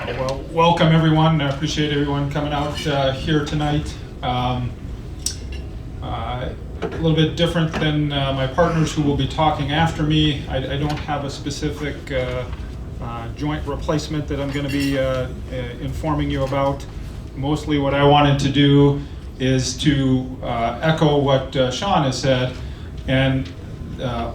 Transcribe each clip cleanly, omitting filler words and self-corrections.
Well, welcome everyone. I appreciate everyone coming out here tonight. A little bit different than my partners who will be talking after me. I don't have a specific joint replacement that I'm going to be informing you about. Mostly what I wanted to do is to echo what Sean has said and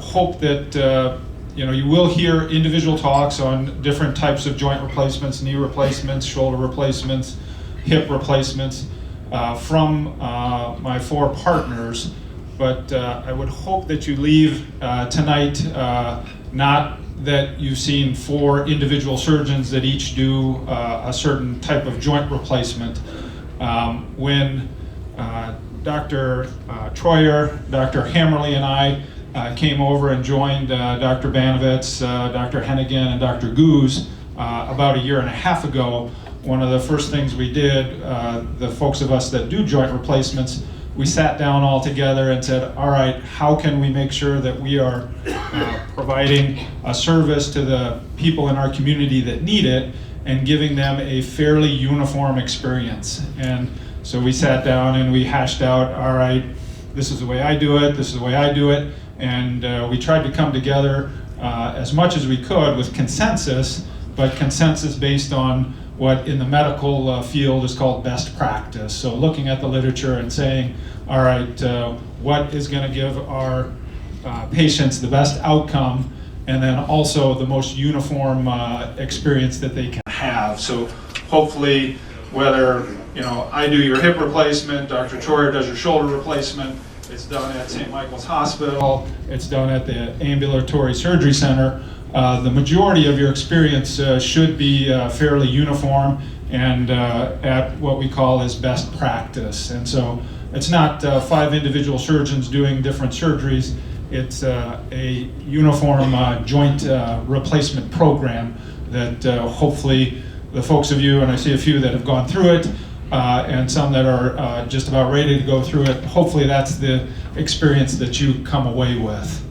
hope that you will hear individual talks on different types of joint replacements, knee replacements, shoulder replacements, hip replacements from my four partners. But I would hope that you leave tonight not that you've seen four individual surgeons that each do a certain type of joint replacement. When Dr. Troyer, Dr. Hammerly, and I came over and joined Dr. Banovitz, Dr. Hennigan, and Dr. Goose about a year and a half ago. One of the first things we did, the folks of us that do joint replacements, we sat down all together and said, all right, how can we make sure that we are providing a service to the people in our community that need it and giving them a fairly uniform experience? And so we sat down and we hashed out, all right, this is the way I do it, this is the way I do it. And we tried to come together as much as we could with consensus, but consensus based on what in the medical field is called best practice. So looking at the literature and saying, all right, what is going to give our patients the best outcome, and then also the most uniform experience that they can have. So hopefully, whether I do your hip replacement, Dr. Troyer does your shoulder replacement, it's done at St. Michael's Hospital, it's done at the Ambulatory Surgery Center, the majority of your experience should be fairly uniform and at what we call as best practice. And so it's not 5 individual surgeons doing different surgeries, it's a uniform joint replacement program that hopefully the folks of you, and I see a few that have gone through it, and some that are just about ready to go through it, hopefully that's the experience that you come away with.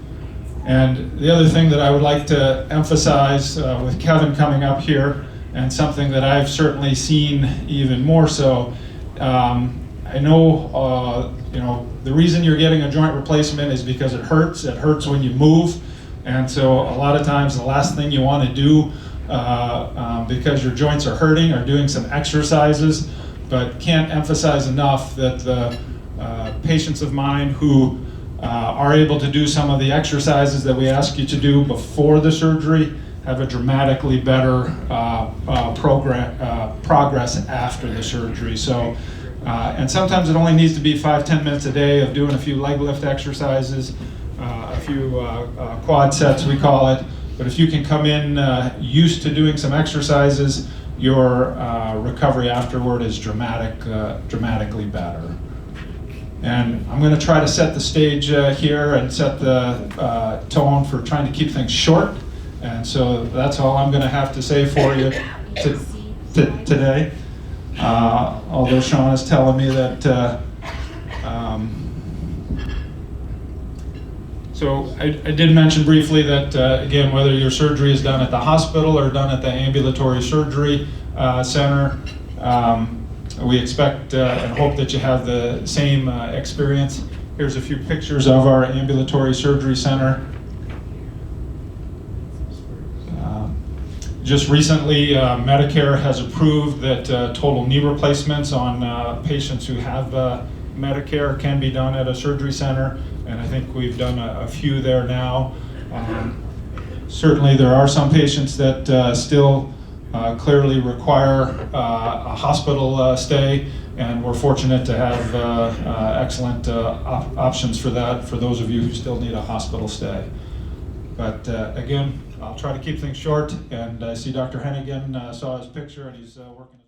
And the other thing that I would like to emphasize with Kevin coming up here, and something that I've certainly seen even more so, I know the reason you're getting a joint replacement is because it hurts. It hurts when you move, and so a lot of times the last thing you want to do because your joints are hurting are doing some exercises. But can't emphasize enough that the patients of mine who are able to do some of the exercises that we ask you to do before the surgery have a dramatically better progress after the surgery. So, and sometimes it only needs to be 5-10 minutes a day of doing a few leg lift exercises, a few quad sets we call it. But if you can come in used to doing some exercises, your recovery afterward is dramatically better. And I'm going to try to set the stage here and set the tone for trying to keep things short. And so that's all I'm going to have to say for you today. Although Sean is telling me that so I did mention briefly that, again, whether your surgery is done at the hospital or done at the ambulatory surgery center, we expect and hope that you have the same experience. Here's a few pictures of our ambulatory surgery center. Just recently, Medicare has approved that total knee replacements on patients who have Medicare can be done at a surgery center. And I think we've done a few there now. Certainly there are some patients that still clearly require a hospital stay, and we're fortunate to have excellent options for that for those of you who still need a hospital stay. But again, I'll try to keep things short, and I see Dr. Hennigan saw his picture and he's working.